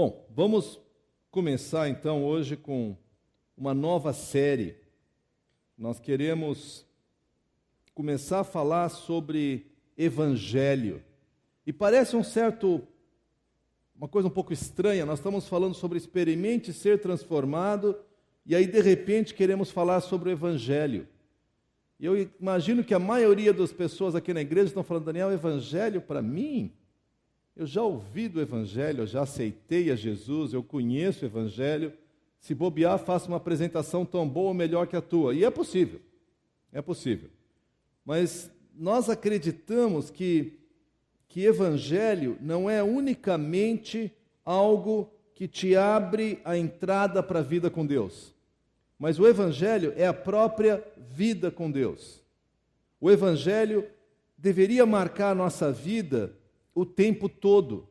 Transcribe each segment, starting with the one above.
Bom, vamos começar então hoje com uma nova série. Nós queremos começar a falar sobre Evangelho. E parece uma coisa um pouco estranha, nós estamos falando sobre experimente ser transformado, e aí de repente queremos falar sobre o Evangelho. E eu imagino que a maioria das pessoas aqui na igreja estão falando, Daniel, o Evangelho para mim? Eu já ouvi do Evangelho, eu já aceitei a Jesus, eu conheço o Evangelho. Se bobear, faço uma apresentação tão boa ou melhor que a tua. E é possível. Mas nós acreditamos que Evangelho não é unicamente algo que te abre a entrada para a vida com Deus. Mas o Evangelho é a própria vida com Deus. O Evangelho deveria marcar a nossa vida o tempo todo.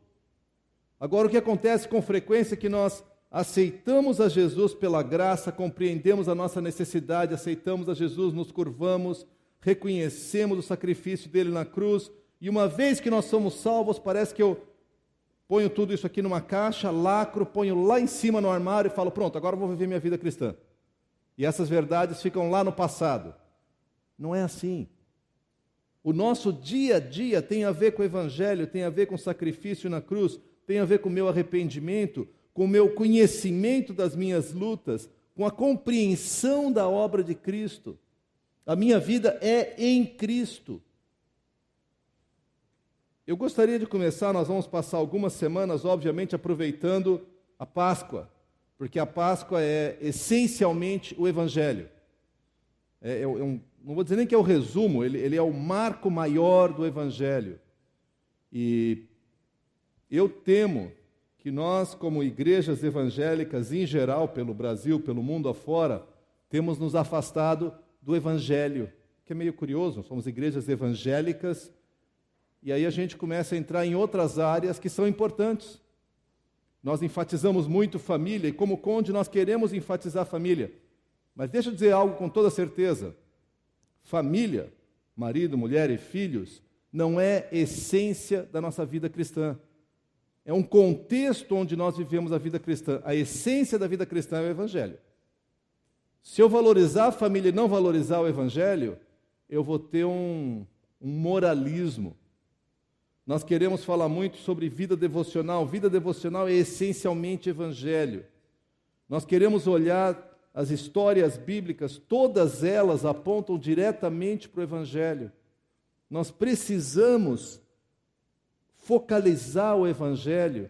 Agora, o que acontece com frequência é que nós aceitamos a Jesus pela graça, compreendemos a nossa necessidade, aceitamos a Jesus, nos curvamos, reconhecemos o sacrifício dele na cruz, e uma vez que nós somos salvos, parece que eu ponho tudo isso aqui numa caixa, lacro, ponho lá em cima no armário e falo, pronto, agora eu vou viver minha vida cristã. E essas verdades ficam lá no passado. Não é assim. O nosso dia a dia tem a ver com o Evangelho, tem a ver com o sacrifício na cruz, tem a ver com o meu arrependimento, com o meu conhecimento das minhas lutas, com a compreensão da obra de Cristo. A minha vida é em Cristo. Eu gostaria de começar, nós vamos passar algumas semanas, obviamente, aproveitando a Páscoa, porque a Páscoa é essencialmente o Evangelho. Não vou dizer nem que é o resumo, ele é o marco maior do Evangelho. E eu temo que nós, como igrejas evangélicas em geral, pelo Brasil, pelo mundo afora, temos nos afastado do Evangelho, que é meio curioso, somos igrejas evangélicas, e aí a gente começa a entrar em outras áreas que são importantes. Nós enfatizamos muito família, e como conde nós queremos enfatizar a família. Mas deixa eu dizer algo com toda certeza. Família, marido, mulher e filhos, não é essência da nossa vida cristã. É um contexto onde nós vivemos a vida cristã. A essência da vida cristã é o Evangelho. Se eu valorizar a família e não valorizar o Evangelho, eu vou ter um moralismo. Nós queremos falar muito sobre vida devocional. Vida devocional é essencialmente Evangelho. Nós queremos olhar as histórias bíblicas, todas elas apontam diretamente para o Evangelho. Nós precisamos focalizar o Evangelho.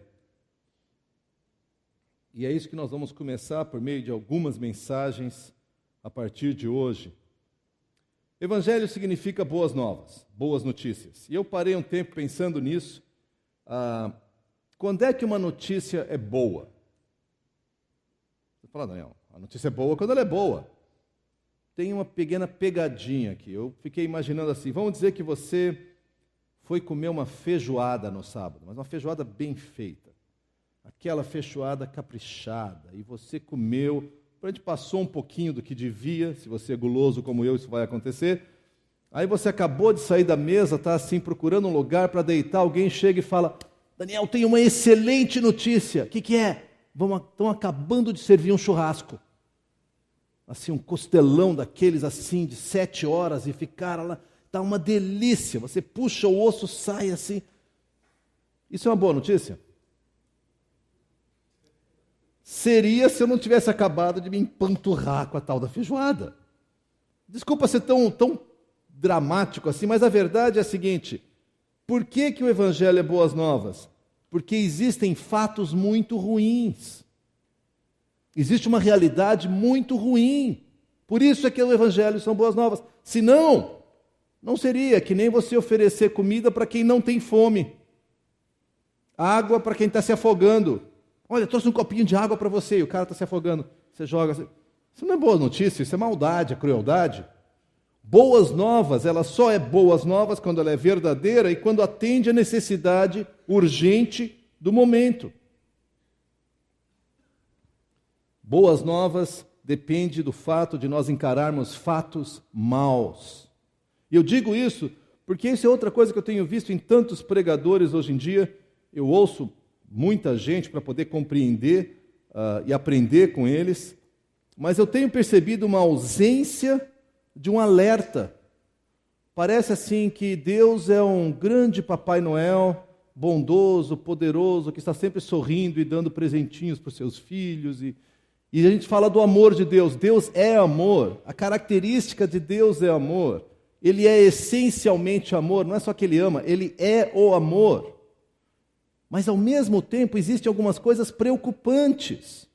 E é isso que nós vamos começar por meio de algumas mensagens a partir de hoje. Evangelho significa boas novas, boas notícias. E eu parei um tempo pensando nisso. Quando é que uma notícia é boa? Você fala, Daniel, a notícia é boa quando ela é boa. Tem uma pequena pegadinha aqui. Eu fiquei imaginando assim, vamos dizer que você foi comer uma feijoada no sábado, mas uma feijoada bem feita. Aquela feijoada caprichada, e você comeu, a gente passou um pouquinho do que devia, se você é guloso como eu, isso vai acontecer. Aí você acabou de sair da mesa, está assim procurando um lugar para deitar, alguém chega e fala, Daniel, tem uma excelente notícia. O que é? Estão acabando de servir um churrasco. Assim, um costelão daqueles assim, de 7 horas, e ficar lá, está uma delícia. Você puxa o osso, sai assim. Isso é uma boa notícia? Seria se eu não tivesse acabado de me empanturrar com a tal da feijoada. Desculpa ser tão dramático assim, mas a verdade é a seguinte, por que o Evangelho é boas novas? Porque existem fatos muito ruins. Existe uma realidade muito ruim. Por isso é que o Evangelho são boas novas. Senão, não seria que nem você oferecer comida para quem não tem fome. Água para quem está se afogando. Olha, trouxe um copinho de água para você e o cara está se afogando. Você joga assim. Isso não é boa notícia, isso é maldade, é crueldade. Boas novas, ela só é boas novas quando ela é verdadeira e quando atende a necessidade urgente do momento. Boas novas depende do fato de nós encararmos fatos maus. E eu digo isso porque isso é outra coisa que eu tenho visto em tantos pregadores hoje em dia. Eu ouço muita gente para poder compreender e aprender com eles, mas eu tenho percebido uma ausência de um alerta. Parece assim que Deus é um grande Papai Noel, bondoso, poderoso, que está sempre sorrindo e dando presentinhos para os seus filhos. E a gente fala do amor de Deus. Deus é amor. A característica de Deus é amor. Ele é essencialmente amor. Não é só que Ele ama, Ele é o amor. Mas, ao mesmo tempo, existem algumas coisas preocupantes.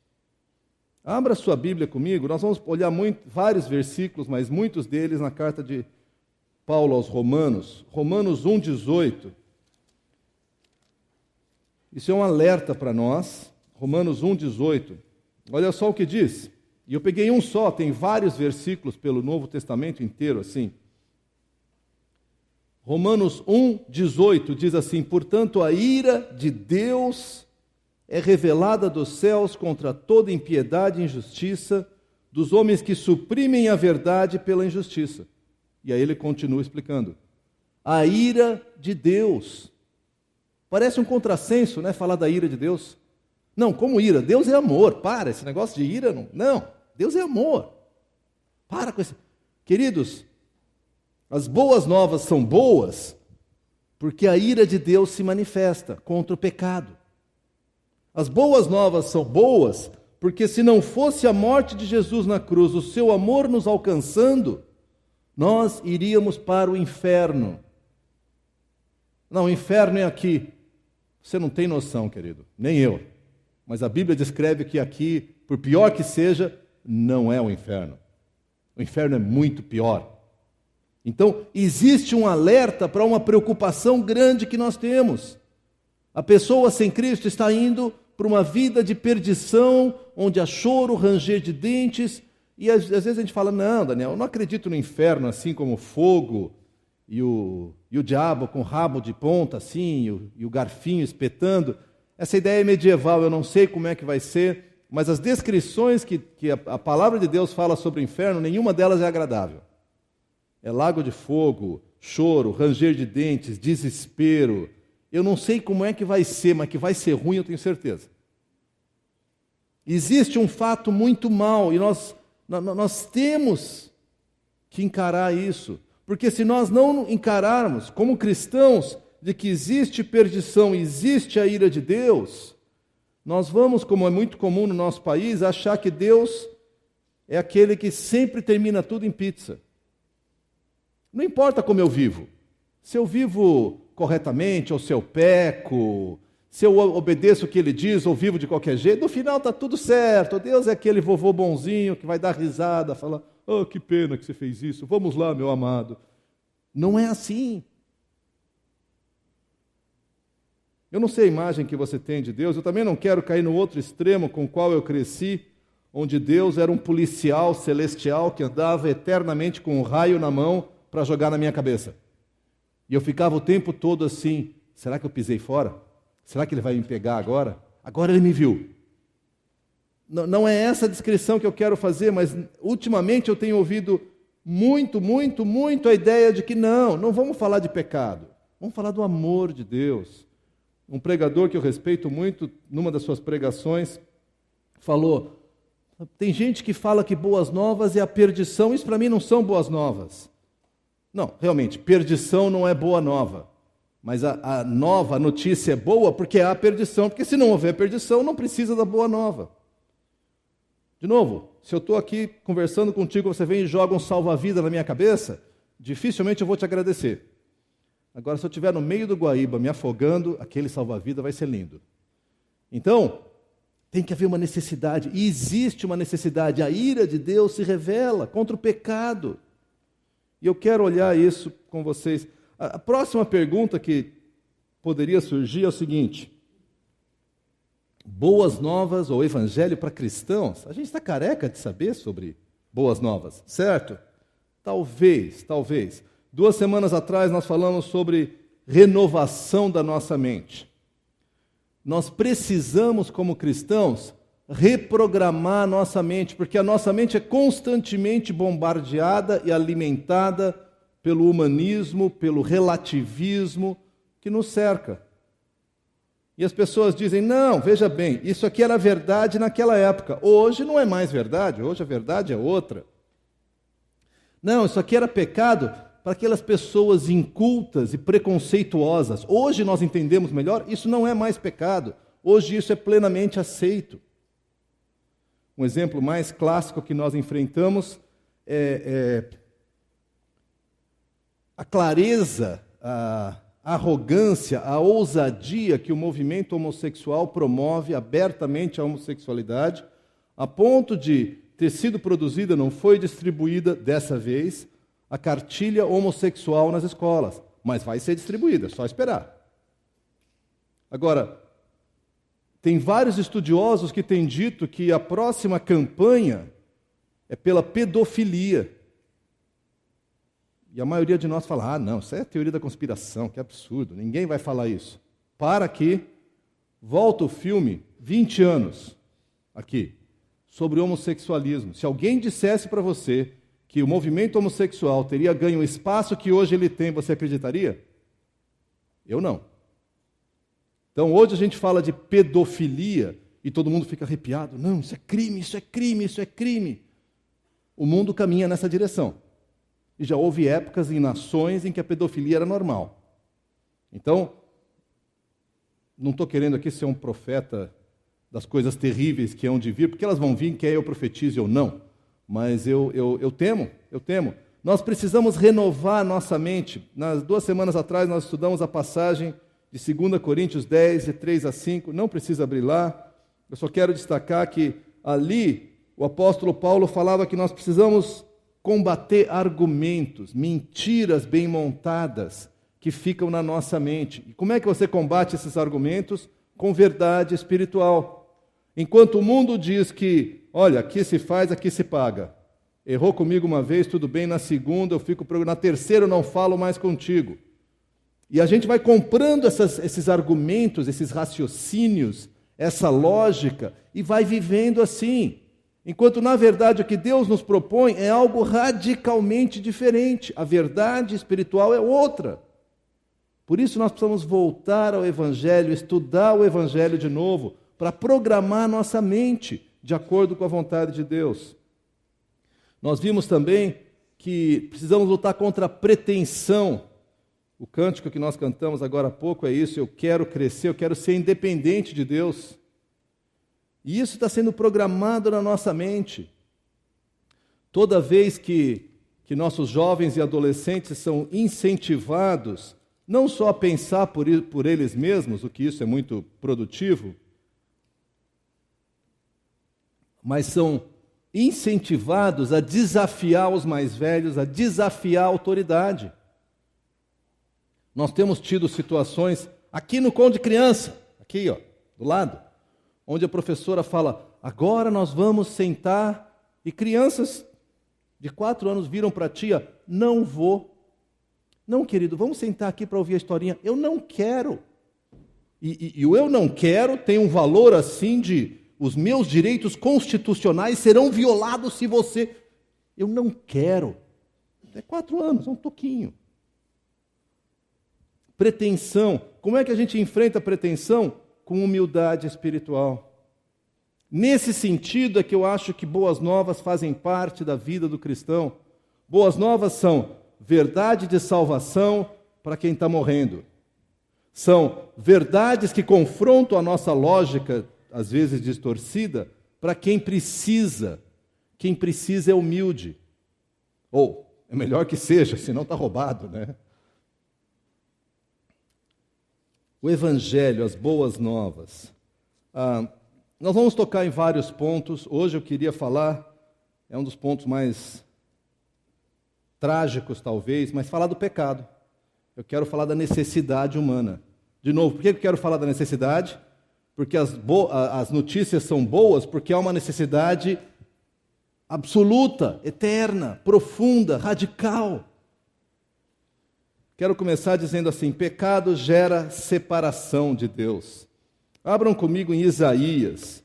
Abra sua Bíblia comigo. Nós vamos olhar vários versículos, mas muitos deles na carta de Paulo aos Romanos. Romanos 1,18. Isso é um alerta para nós. Romanos 1,18. Olha só o que diz. E eu peguei um só, tem vários versículos pelo Novo Testamento inteiro assim. Romanos 1,18 diz assim: portanto, a ira de Deus é revelada dos céus contra toda impiedade e injustiça dos homens que suprimem a verdade pela injustiça. E aí ele continua explicando. A ira de Deus. Parece um contrassenso, né, falar da ira de Deus. Não, como ira? Deus é amor. Para, esse negócio de ira não. Deus é amor. Para com isso. Queridos, as boas novas são boas porque a ira de Deus se manifesta contra o pecado. As boas novas são boas porque se não fosse a morte de Jesus na cruz, o seu amor nos alcançando, nós iríamos para o inferno. Não, o inferno é aqui. Você não tem noção, querido, nem eu. Mas a Bíblia descreve que aqui, por pior que seja, não é o inferno. O inferno é muito pior. Então, existe um alerta para uma preocupação grande que nós temos. A pessoa sem Cristo está indo para uma vida de perdição, onde há choro, ranger de dentes, e às vezes a gente fala, não, Daniel, eu não acredito no inferno assim como fogo, e o diabo com rabo de ponta assim, e o garfinho espetando. Essa ideia é medieval, eu não sei como é que vai ser, mas as descrições que a palavra de Deus fala sobre o inferno, nenhuma delas é agradável. É lago de fogo, choro, ranger de dentes, desespero. Eu não sei como é que vai ser, mas que vai ser ruim eu tenho certeza. Existe um fato muito mau e nós temos que encarar isso. Porque se nós não encararmos como cristãos de que existe perdição, existe a ira de Deus, nós vamos, como é muito comum no nosso país, achar que Deus é aquele que sempre termina tudo em pizza. Não importa como eu vivo. Se eu vivo corretamente, ou se eu peco, se eu obedeço o que Ele diz, ou vivo de qualquer jeito, no final está tudo certo. Deus é aquele vovô bonzinho que vai dar risada, falar, oh, que pena que você fez isso, vamos lá, meu amado. Não é assim. Eu não sei a imagem que você tem de Deus, eu também não quero cair no outro extremo com o qual eu cresci, onde Deus era um policial celestial que andava eternamente com um raio na mão para jogar na minha cabeça. E eu ficava o tempo todo assim, será que eu pisei fora? Será que Ele vai me pegar agora? Agora Ele me viu. Não é essa a descrição que eu quero fazer, mas ultimamente eu tenho ouvido muito a ideia de que não vamos falar de pecado, vamos falar do amor de Deus. Um pregador que eu respeito muito, numa das suas pregações, falou, tem gente que fala que boas novas é a perdição, isso para mim não são boas novas. Não, realmente, perdição não é boa nova, mas a nova notícia é boa porque há perdição, porque se não houver perdição, não precisa da boa nova. De novo, se eu estou aqui conversando contigo, você vem e joga um salva-vida na minha cabeça, dificilmente eu vou te agradecer. Agora, se eu estiver no meio do Guaíba me afogando, aquele salva-vida vai ser lindo. Então, tem que haver uma necessidade, e existe uma necessidade. A ira de Deus se revela contra o pecado. E eu quero olhar isso com vocês. A próxima pergunta que poderia surgir é o seguinte: boas novas ou evangelho para cristãos? A gente está careca de saber sobre boas novas, certo? Talvez. 2 semanas atrás nós falamos sobre renovação da nossa mente. Nós precisamos, como cristãos, reprogramar a nossa mente, porque a nossa mente é constantemente bombardeada e alimentada pelo humanismo, pelo relativismo que nos cerca. E as pessoas dizem, não, veja bem, isso aqui era verdade naquela época. Hoje não é mais verdade, hoje a verdade é outra. Não, isso aqui era pecado para aquelas pessoas incultas e preconceituosas. Hoje nós entendemos melhor, isso não é mais pecado. Hoje isso é plenamente aceito. Um exemplo mais clássico que nós enfrentamos é a clareza, a arrogância, a ousadia que o movimento homossexual promove abertamente a homossexualidade, a ponto de ter sido produzida, não foi distribuída dessa vez, a cartilha homossexual nas escolas. Mas vai ser distribuída, é só esperar. Agora, tem vários estudiosos que têm dito que a próxima campanha é pela pedofilia. E a maioria de nós fala, não, isso é teoria da conspiração, que absurdo, ninguém vai falar isso. Para aqui, volta o filme, 20 anos, aqui, sobre o homossexualismo. Se alguém dissesse para você que o movimento homossexual teria ganho o espaço que hoje ele tem, você acreditaria? Eu não. Então, hoje a gente fala de pedofilia e todo mundo fica arrepiado. Não, isso é crime, isso é crime, isso é crime. O mundo caminha nessa direção. E já houve épocas em nações em que a pedofilia era normal. Então, não estou querendo aqui ser um profeta das coisas terríveis que hão de vir, porque elas vão vir, quer eu profetize ou não. Mas eu temo. Nós precisamos renovar nossa mente. Nas 2 semanas atrás nós estudamos a passagem de 2 Coríntios 10, de 3 a 5. Não precisa abrir lá. Eu só quero destacar que ali o apóstolo Paulo falava que nós precisamos combater argumentos, mentiras bem montadas que ficam na nossa mente. E como é que você combate esses argumentos? Com verdade espiritual. Enquanto o mundo diz que, olha, aqui se faz, aqui se paga. Errou comigo uma vez, tudo bem, na segunda eu fico, na terceira eu não falo mais contigo. E a gente vai comprando esses argumentos, esses raciocínios, essa lógica, e vai vivendo assim. Enquanto, na verdade, o que Deus nos propõe é algo radicalmente diferente. A verdade espiritual é outra. Por isso nós precisamos voltar ao Evangelho, estudar o Evangelho de novo, para programar nossa mente de acordo com a vontade de Deus. Nós vimos também que precisamos lutar contra a pretensão. O cântico que nós cantamos agora há pouco é isso: eu quero crescer, eu quero ser independente de Deus. E isso está sendo programado na nossa mente. Toda vez que nossos jovens e adolescentes são incentivados, não só a pensar por eles mesmos, o que isso é muito produtivo, mas são incentivados a desafiar os mais velhos, a desafiar a autoridade. Nós temos tido situações aqui no Conde Criança, aqui, ó, do lado, onde a professora fala, agora nós vamos sentar, e crianças de 4 anos viram para a tia, não vou. Não, querido, vamos sentar aqui para ouvir a historinha. Eu não quero. E o eu não quero tem um valor assim de, os meus direitos constitucionais serão violados se você... Eu não quero. É 4 anos, é um toquinho. Pretensão. Como é que a gente enfrenta a pretensão? Com humildade espiritual. Nesse sentido é que eu acho que boas novas fazem parte da vida do cristão. Boas novas são verdade de salvação para quem está morrendo. São verdades que confrontam a nossa lógica, às vezes distorcida, para quem precisa. Quem precisa é humilde. Ou, é melhor que seja, senão está roubado, né? O Evangelho, as boas novas. Nós vamos tocar em vários pontos. Hoje eu queria falar, é um dos pontos mais trágicos talvez, mas falar do pecado. Eu quero falar da necessidade humana. De novo, por que eu quero falar da necessidade? Porque as notícias são boas, porque há uma necessidade absoluta, eterna, profunda, radical. Quero começar dizendo assim, pecado gera separação de Deus. Abram comigo em Isaías.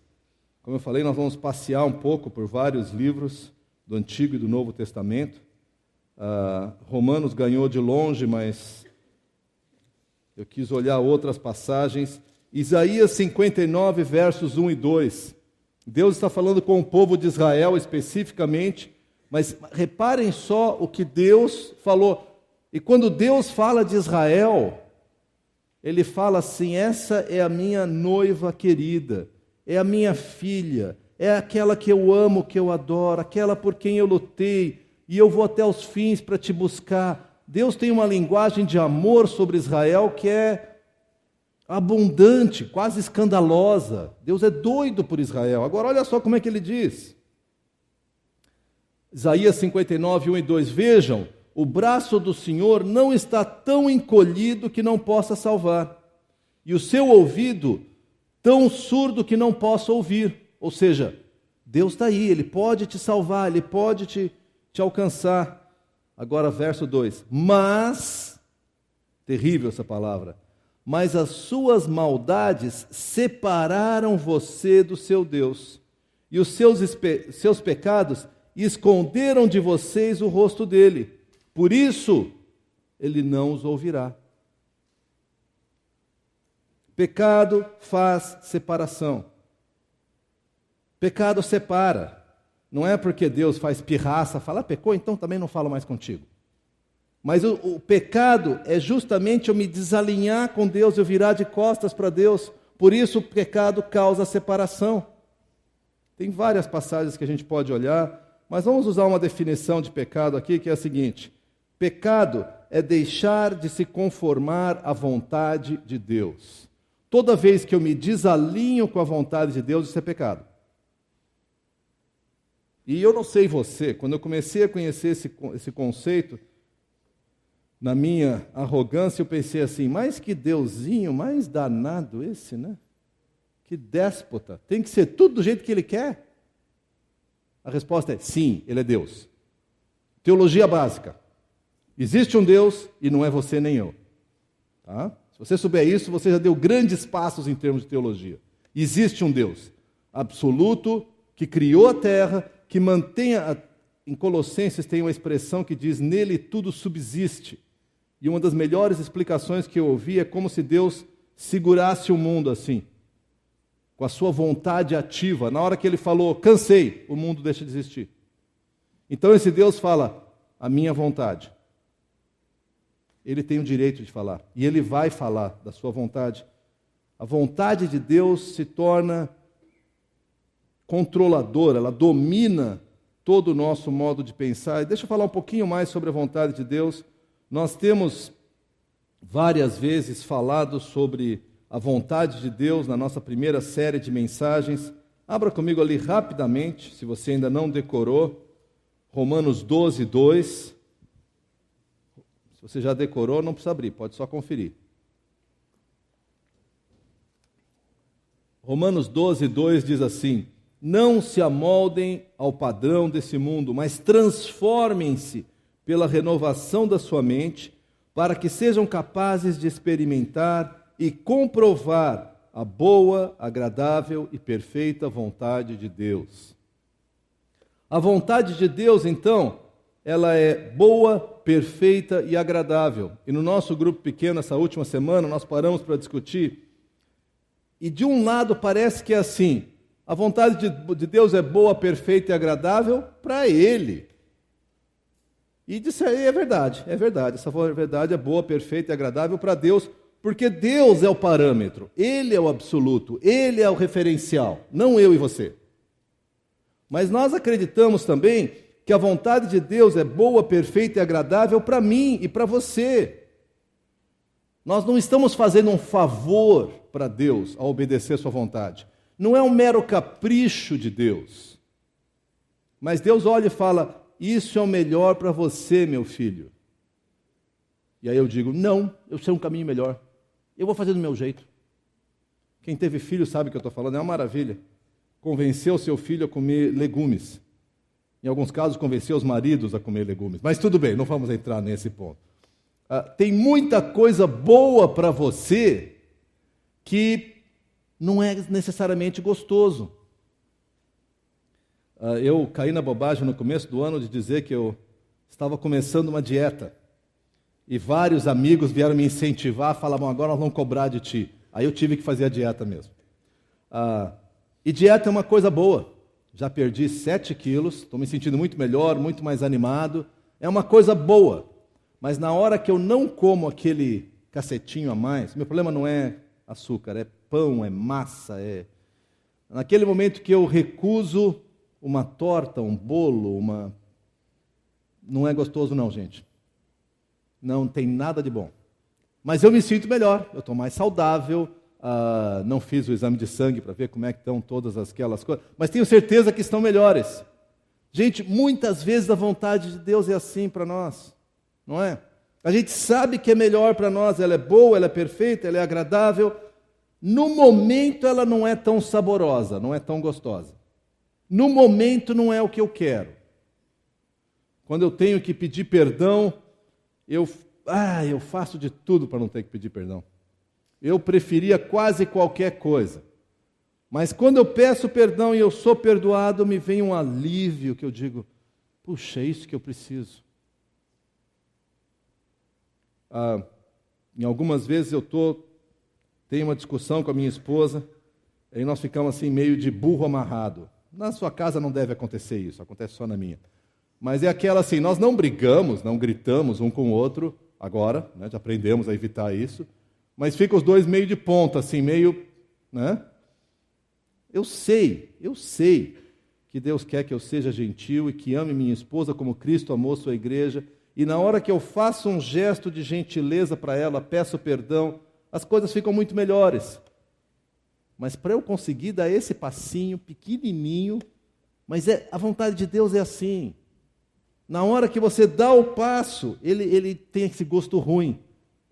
Como eu falei, nós vamos passear um pouco por vários livros do Antigo e do Novo Testamento. Romanos ganhou de longe, mas eu quis olhar outras passagens. Isaías 59, versos 1 e 2. Deus está falando com o povo de Israel especificamente, mas reparem só o que Deus falou. E quando Deus fala de Israel, Ele fala assim: essa é a minha noiva querida, é a minha filha, é aquela que eu amo, que eu adoro, aquela por quem eu lutei, e eu vou até os fins para te buscar. Deus tem uma linguagem de amor sobre Israel que é abundante, quase escandalosa. Deus é doido por Israel. Agora olha só como é que ele diz. Isaías 59, 1 e 2. Vejam, o braço do Senhor não está tão encolhido que não possa salvar, e o seu ouvido tão surdo que não possa ouvir. Ou seja, Deus está aí, Ele pode te salvar, Ele pode te alcançar. Agora verso 2. Mas, terrível essa palavra, mas as suas maldades separaram você do seu Deus, e os seus pecados esconderam de vocês o rosto dele. Por isso, ele não os ouvirá. Pecado faz separação. Pecado separa. Não é porque Deus faz pirraça, fala, pecou, então também não falo mais contigo. Mas o pecado é justamente eu me desalinhar com Deus, eu virar de costas para Deus. Por isso o pecado causa separação. Tem várias passagens que a gente pode olhar, mas vamos usar uma definição de pecado aqui, que é a seguinte: pecado é deixar de se conformar à vontade de Deus. Toda vez que eu me desalinho com a vontade de Deus, isso é pecado. E eu não sei você, quando eu comecei a conhecer esse conceito, na minha arrogância eu pensei assim, mas que Deusinho mais danado esse, né? Que déspota, tem que ser tudo do jeito que Ele quer? A resposta é sim, Ele é Deus. Teologia básica. Existe um Deus e não é você nem eu. Tá? Se você souber isso, você já deu grandes passos em termos de teologia. Existe um Deus absoluto, que criou a terra, que mantém, em Colossenses tem uma expressão que diz, nele tudo subsiste. E uma das melhores explicações que eu ouvi é como se Deus segurasse o mundo assim, com a sua vontade ativa. Na hora que Ele falou, cansei, o mundo deixa de existir. Então esse Deus fala, a minha vontade. Ele tem o direito de falar, e Ele vai falar da sua vontade. A vontade de Deus se torna controladora, ela domina todo o nosso modo de pensar. E deixa eu falar um pouquinho mais sobre a vontade de Deus. Nós temos várias vezes falado sobre a vontade de Deus na nossa primeira série de mensagens. Abra comigo ali rapidamente, se você ainda não decorou, Romanos 12, 2. Se você já decorou, não precisa abrir, pode só conferir. Romanos 12, 2 diz assim: não se amoldem ao padrão desse mundo, mas transformem-se pela renovação da sua mente, para que sejam capazes de experimentar e comprovar a boa, agradável e perfeita vontade de Deus. A vontade de Deus, então, ela é boa, perfeita e agradável. E no nosso grupo pequeno, essa última semana, nós paramos para discutir, e de um lado parece que é assim, a vontade de Deus é boa, perfeita e agradável para Ele. E isso aí é verdade, essa verdade é boa, perfeita e agradável para Deus, porque Deus é o parâmetro, Ele é o absoluto, Ele é o referencial, não eu e você. Mas nós acreditamos também que a vontade de Deus é boa, perfeita e agradável para mim e para você. Nós não estamos fazendo um favor para Deus ao obedecer sua vontade. Não é um mero capricho de Deus. Mas Deus olha e fala, isso é o melhor para você, meu filho. E aí eu digo, não, eu sei um caminho melhor. Eu vou fazer do meu jeito. Quem teve filho sabe o que eu estou falando, é uma maravilha. Convencer o seu filho a comer legumes. Em alguns casos, convencer os maridos a comer legumes. Mas tudo bem, não vamos entrar nesse ponto. Tem muita coisa boa para você que não é necessariamente gostoso. Eu caí na bobagem no começo do ano de dizer que eu estava começando uma dieta. E vários amigos vieram me incentivar, falavam, agora nós vamos cobrar de ti. Aí eu tive que fazer a dieta mesmo. E dieta é uma coisa boa. Já perdi 7 quilos, estou me sentindo muito melhor, muito mais animado. É uma coisa boa. Mas na hora que eu não como aquele cacetinho a mais, meu problema não é açúcar, é pão, é massa, Naquele momento que eu recuso uma torta, um bolo, não é gostoso não, gente. Não tem nada de bom. Mas eu me sinto melhor, eu estou mais saudável, não fiz o exame de sangue para ver como é que estão todas aquelas coisas, mas tenho certeza que estão melhores. Gente, muitas vezes a vontade de Deus é assim para nós, não é? A gente sabe que é melhor para nós, ela é boa, ela é perfeita, ela é agradável. No momento ela não é tão saborosa, não é tão gostosa. No momento não é o que eu quero. Quando eu tenho que pedir perdão, eu faço de tudo para não ter que pedir perdão. Eu preferia quase qualquer coisa. Mas quando eu peço perdão e eu sou perdoado, me vem um alívio que eu digo, puxa, é isso que eu preciso. Em algumas vezes tenho uma discussão com a minha esposa, e nós ficamos assim meio de burro amarrado. Na sua casa não deve acontecer isso, acontece só na minha. Mas é aquela assim, nós não brigamos, não gritamos um com o outro, agora, né, já aprendemos a evitar isso, mas fica os dois meio de ponta, assim, meio, né? Eu sei que Deus quer que eu seja gentil e que ame minha esposa como Cristo amou sua igreja, e na hora que eu faço um gesto de gentileza para ela, peço perdão, as coisas ficam muito melhores. Mas para eu conseguir dar esse passinho pequenininho, mas a vontade de Deus é assim. Na hora que você dá o passo, ele tem esse gosto ruim.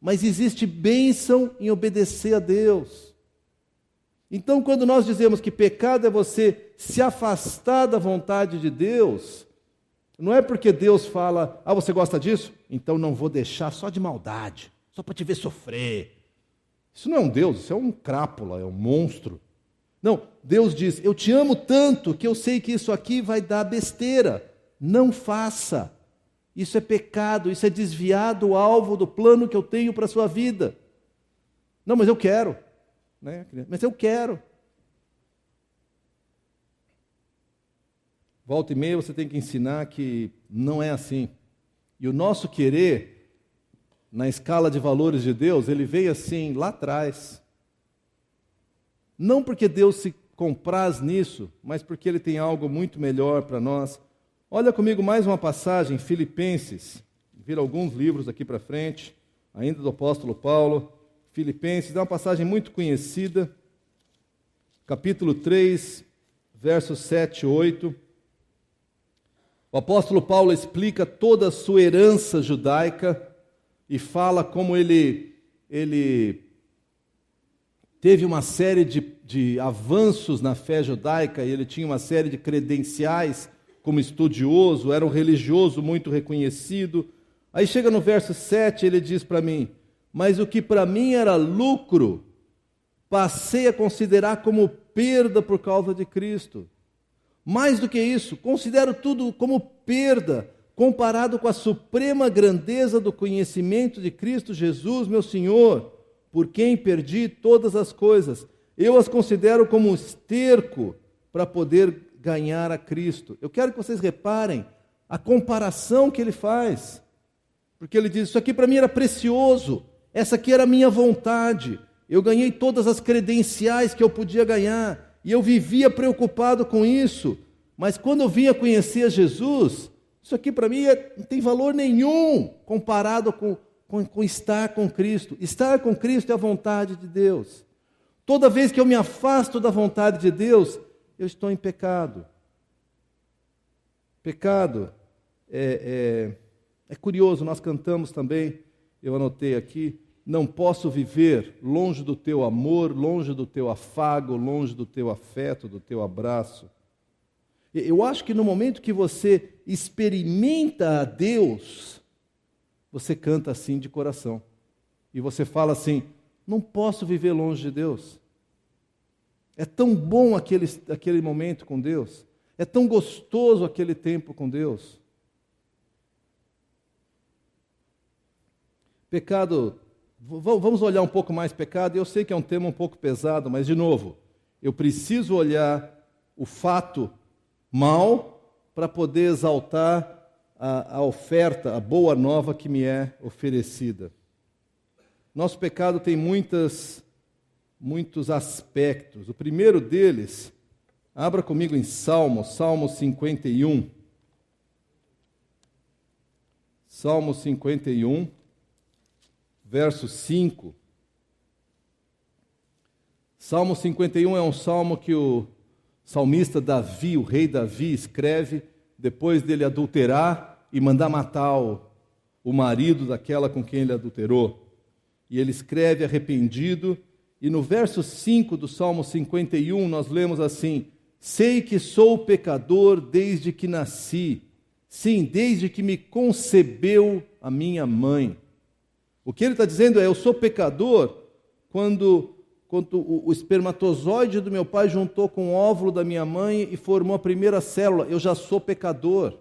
Mas existe bênção em obedecer a Deus. Então, quando nós dizemos que pecado é você se afastar da vontade de Deus, não é porque Deus fala, você gosta disso? Então não vou deixar só de maldade, só para te ver sofrer. Isso não é um Deus, isso é um crápula, é um monstro. Não, Deus diz, eu te amo tanto que eu sei que isso aqui vai dar besteira. Não faça. Isso é pecado, isso é desviar do alvo do plano que eu tenho para a sua vida. Não, mas eu quero. Né? Mas eu quero. Volta e meia você tem que ensinar que não é assim. E o nosso querer, na escala de valores de Deus, ele veio assim lá atrás. Não porque Deus se compraz nisso, mas porque Ele tem algo muito melhor para nós. Olha comigo mais uma passagem, Filipenses. Vira alguns livros aqui para frente, ainda do apóstolo Paulo. Filipenses, é uma passagem muito conhecida. Capítulo 3, versos 7 e 8. O apóstolo Paulo explica toda a sua herança judaica e fala como ele teve uma série de avanços na fé judaica, e ele tinha uma série de credenciais como estudioso, era um religioso muito reconhecido. Aí chega no verso 7, ele diz para mim, mas o que para mim era lucro, passei a considerar como perda por causa de Cristo. Mais do que isso, considero tudo como perda, comparado com a suprema grandeza do conhecimento de Cristo Jesus, meu Senhor, por quem perdi todas as coisas. Eu as considero como um esterco para poder ganhar a Cristo. Eu quero que vocês reparem a comparação que ele faz. Porque ele diz, isso aqui para mim era precioso, essa aqui era a minha vontade. Eu ganhei todas as credenciais que eu podia ganhar, e eu vivia preocupado com isso. Mas quando eu vinha conhecer a Jesus, isso aqui para mim não tem valor nenhum comparado com estar com Cristo. Estar com Cristo é a vontade de Deus. Toda vez que eu me afasto da vontade de Deus, eu estou em pecado. Pecado é curioso, nós cantamos também, eu anotei aqui, não posso viver longe do teu amor, longe do teu afago, longe do teu afeto, do teu abraço. Eu acho que no momento que você experimenta a Deus, você canta assim de coração. E você fala assim, não posso viver longe de Deus. É tão bom aquele momento com Deus. É tão gostoso aquele tempo com Deus. Pecado Vamos olhar um pouco mais pecado. Eu sei que é um tema um pouco pesado, mas, de novo, eu preciso olhar o fato mal para poder exaltar a oferta, a boa nova que me é oferecida. Nosso pecado tem muitos aspectos. O primeiro deles, abra comigo em Salmo 51. Salmo 51, verso 5. Salmo 51 é um salmo que o salmista Davi, o rei Davi, escreve depois dele adulterar e mandar matar o marido daquela com quem ele adulterou. E ele escreve arrependido, e no verso 5 do Salmo 51 nós lemos assim: sei que sou pecador desde que nasci, sim, desde que me concebeu a minha mãe. O que ele está dizendo é: eu sou pecador quando o espermatozoide do meu pai juntou com o óvulo da minha mãe e formou a primeira célula, eu já sou pecador.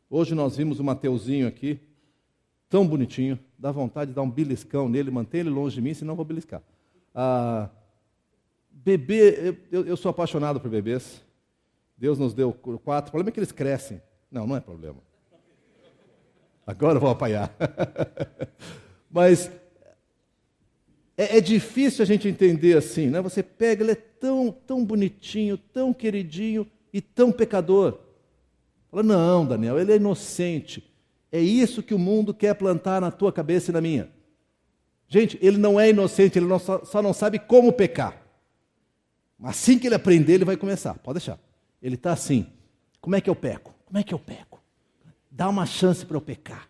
Hoje nós vimos o Mateuzinho aqui, tão bonitinho, dá vontade de dar um beliscão nele, mantém ele longe de mim, senão eu vou beliscar. Bebê, eu sou apaixonado por bebês, Deus nos deu 4, o problema é que eles crescem. Não é problema. Agora eu vou apanhar. Mas é difícil a gente entender assim, né? Você pega, ele é tão bonitinho, tão queridinho e tão pecador. Fala, não, Daniel, ele é inocente. É isso que o mundo quer plantar na tua cabeça e na minha. Gente, ele não é inocente, ele só não sabe como pecar. Assim que ele aprender, ele vai começar. Pode deixar. Ele está assim. Como é que eu peco? Como é que eu peco? Dá uma chance para eu pecar.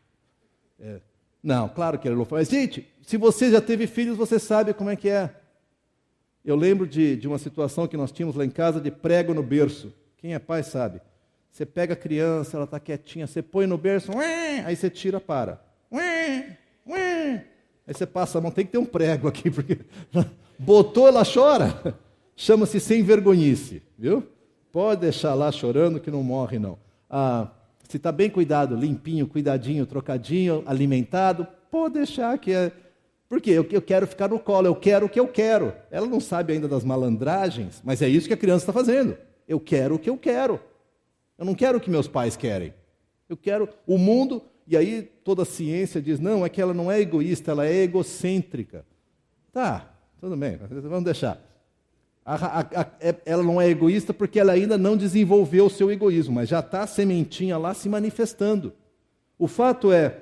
Não, claro que ele não faz. Gente, se você já teve filhos, você sabe como é que é. Eu lembro de uma situação que nós tínhamos lá em casa de prego no berço. Quem é pai sabe. Você pega a criança, ela está quietinha, você põe no berço, aí você tira, para. Aí você passa a mão, tem que ter um prego aqui, porque botou, ela chora. Chama-se sem vergonhice, viu? Pode deixar lá chorando que não morre, não. Se está bem cuidado, limpinho, cuidadinho, trocadinho, alimentado, pode deixar que é... Porque eu quero ficar no colo, eu quero o que eu quero. Ela não sabe ainda das malandragens, mas é isso que a criança está fazendo. Eu quero o que eu quero. Eu não quero o que meus pais querem. Eu quero o mundo, e aí toda a ciência diz, não, é que ela não é egoísta, ela é egocêntrica. Tá, tudo bem, vamos deixar. Ela não é egoísta porque ela ainda não desenvolveu o seu egoísmo, mas já está a sementinha lá se manifestando. O fato é,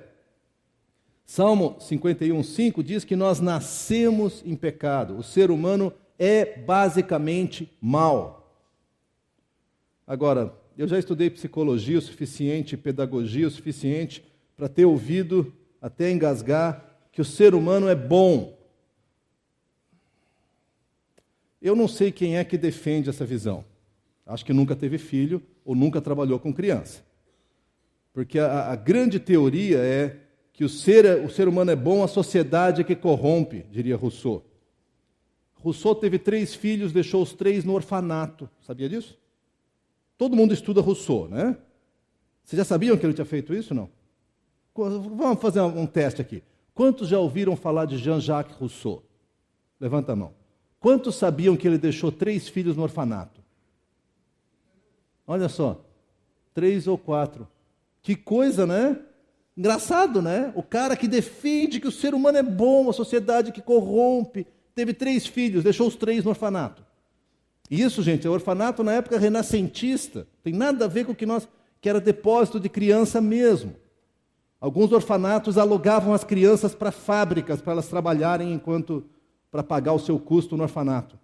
Salmo 51:5 diz que nós nascemos em pecado. O ser humano é basicamente mau. Agora, eu já estudei psicologia o suficiente, pedagogia o suficiente para ter ouvido, até engasgar, que o ser humano é bom. Eu não sei quem é que defende essa visão. Acho que nunca teve filho ou nunca trabalhou com criança. Porque a grande teoria é que o ser humano é bom, a sociedade é que corrompe, diria Rousseau. Rousseau teve 3 filhos, deixou os 3 no orfanato. Sabia disso? Todo mundo estuda Rousseau, né? Vocês já sabiam que ele tinha feito isso, não? Vamos fazer um teste aqui. Quantos já ouviram falar de Jean-Jacques Rousseau? Levanta a mão. Quantos sabiam que ele deixou 3 filhos no orfanato? Olha só, 3 ou 4. Que coisa, né? Engraçado, né? O cara que defende que o ser humano é bom, a sociedade que corrompe, teve 3 filhos, deixou os 3 no orfanato. Isso, gente, é orfanato na época renascentista. Tem nada a ver com o que era depósito de criança mesmo. Alguns orfanatos alugavam as crianças para fábricas, para elas trabalharem para pagar o seu custo no orfanato.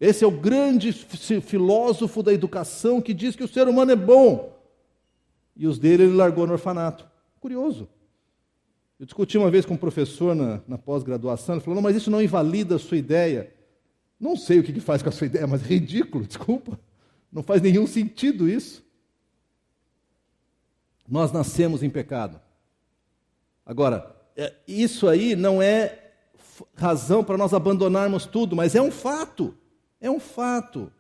Esse é o grande filósofo da educação que diz que o ser humano é bom. E os dele ele largou no orfanato. Curioso. Eu discuti uma vez com um professor na pós-graduação, ele falou, não, mas isso não invalida a sua ideia. Não sei o que faz com a sua ideia, mas é ridículo, desculpa. Não faz nenhum sentido isso. Nós nascemos em pecado. Agora, isso aí não é razão para nós abandonarmos tudo, mas é um fato. É um fato.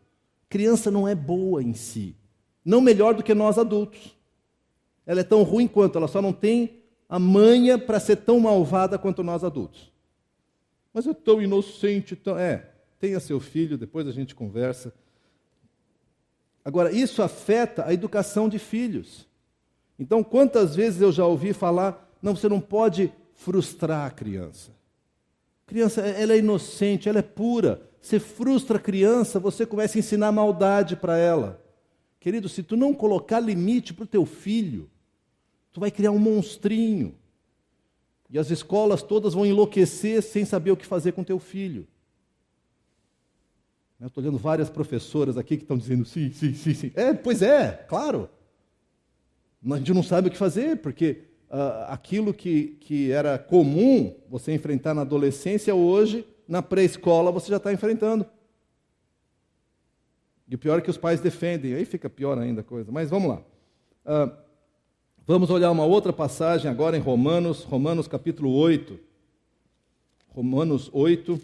Criança não é boa em si. Não melhor do que nós adultos. Ela é tão ruim quanto, ela só não tem a manha para ser tão malvada quanto nós adultos. Mas é tão inocente, tenha seu filho, depois a gente conversa. Agora, isso afeta a educação de filhos. Então, quantas vezes eu já ouvi falar, não, você não pode frustrar a criança. A criança, ela é inocente, ela é pura. Você frustra a criança, você começa a ensinar maldade para ela. Querido, se tu não colocar limite para o teu filho, tu vai criar um monstrinho. E as escolas todas vão enlouquecer sem saber o que fazer com teu filho. Eu estou olhando várias professoras aqui que estão dizendo sim. Pois é, claro. A gente não sabe o que fazer, porque aquilo que era comum você enfrentar na adolescência, hoje, na pré-escola, você já está enfrentando. E o pior é que os pais defendem, aí fica pior ainda a coisa. Mas vamos lá. Vamos olhar uma outra passagem agora em Romanos capítulo 8. Romanos 8,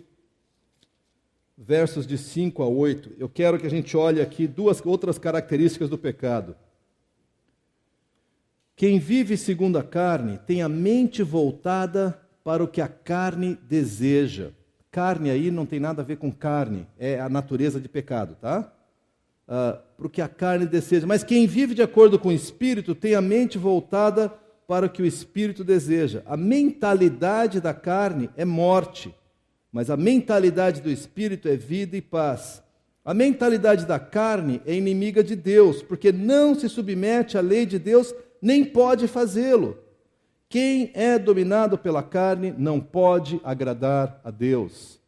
versos de 5 a 8. Eu quero que a gente olhe aqui duas outras características do pecado. Quem vive segundo a carne tem a mente voltada para o que a carne deseja. Carne aí não tem nada a ver com carne, é a natureza de pecado, tá? Para o que a carne deseja. Mas quem vive de acordo com o Espírito tem a mente voltada para o que o Espírito deseja. A mentalidade da carne é morte, mas a mentalidade do Espírito é vida e paz. A mentalidade da carne é inimiga de Deus, porque não se submete à lei de Deus, nem pode fazê-lo. Quem é dominado pela carne não pode agradar a Deus.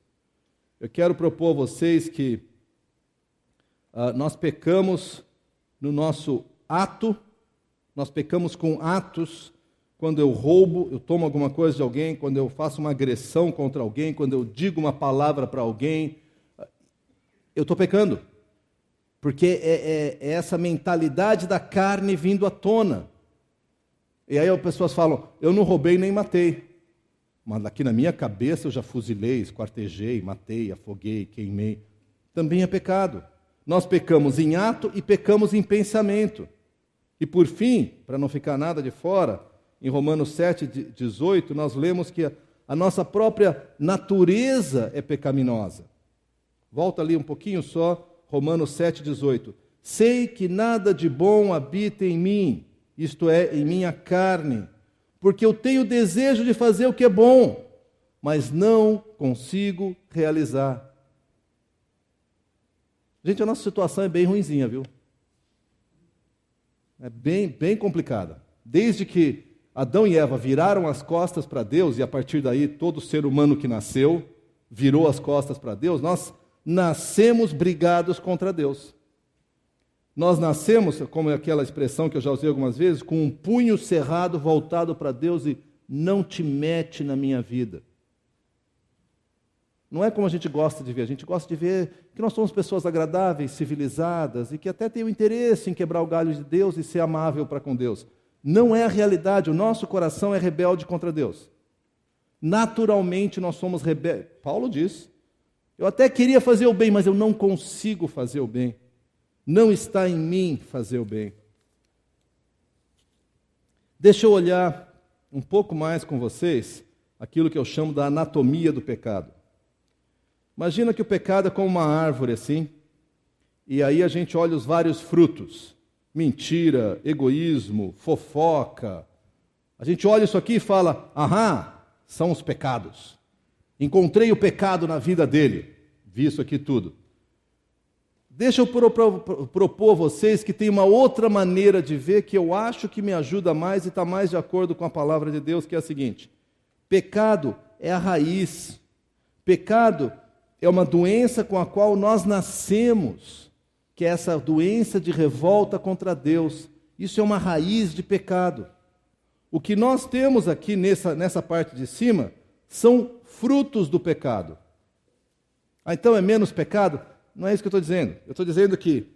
Eu quero propor a vocês que nós pecamos no nosso ato, nós pecamos com atos, quando eu roubo, eu tomo alguma coisa de alguém, quando eu faço uma agressão contra alguém, quando eu digo uma palavra para alguém, eu estou pecando. Porque é essa mentalidade da carne vindo à tona. E aí as pessoas falam, eu não roubei nem matei. Mas aqui na minha cabeça eu já fuzilei, esquartejei, matei, afoguei, queimei. Também é pecado. Nós pecamos em ato e pecamos em pensamento. E por fim, para não ficar nada de fora, em Romanos 7:18, nós lemos que a nossa própria natureza é pecaminosa. Volta ali um pouquinho só, Romanos 7:18. Sei que nada de bom habita em mim, isto é, em minha carne, porque eu tenho desejo de fazer o que é bom, mas não consigo realizar. Gente, a nossa situação é bem ruinzinha, viu? É bem complicada. Desde que Adão e Eva viraram as costas para Deus, e a partir daí todo ser humano que nasceu virou as costas para Deus, nós nascemos brigados contra Deus. Nós nascemos, como é aquela expressão que eu já usei algumas vezes, com um punho cerrado voltado para Deus e não te mete na minha vida. Não é como a gente gosta de ver, a gente gosta de ver que nós somos pessoas agradáveis, civilizadas e que até têm o interesse em quebrar o galho de Deus e ser amável para com Deus. Não é a realidade, o nosso coração é rebelde contra Deus. Naturalmente nós somos rebeldes. Paulo diz, eu até queria fazer o bem, mas eu não consigo fazer o bem. Não está em mim fazer o bem. Deixa eu olhar um pouco mais com vocês aquilo que eu chamo da anatomia do pecado. Imagina que o pecado é como uma árvore assim, e aí a gente olha os vários frutos. Mentira, egoísmo, fofoca. A gente olha isso aqui e fala, são os pecados. Encontrei o pecado na vida dele. Vi isso aqui tudo. Deixa eu propor a vocês que tem uma outra maneira de ver que eu acho que me ajuda mais e está mais de acordo com a palavra de Deus, que é a seguinte. Pecado é a raiz. Pecado é uma doença com a qual nós nascemos, que é essa doença de revolta contra Deus. Isso é uma raiz de pecado. O que nós temos aqui nessa parte de cima são frutos do pecado. Então é menos pecado? Não é isso que eu estou dizendo. Eu estou dizendo que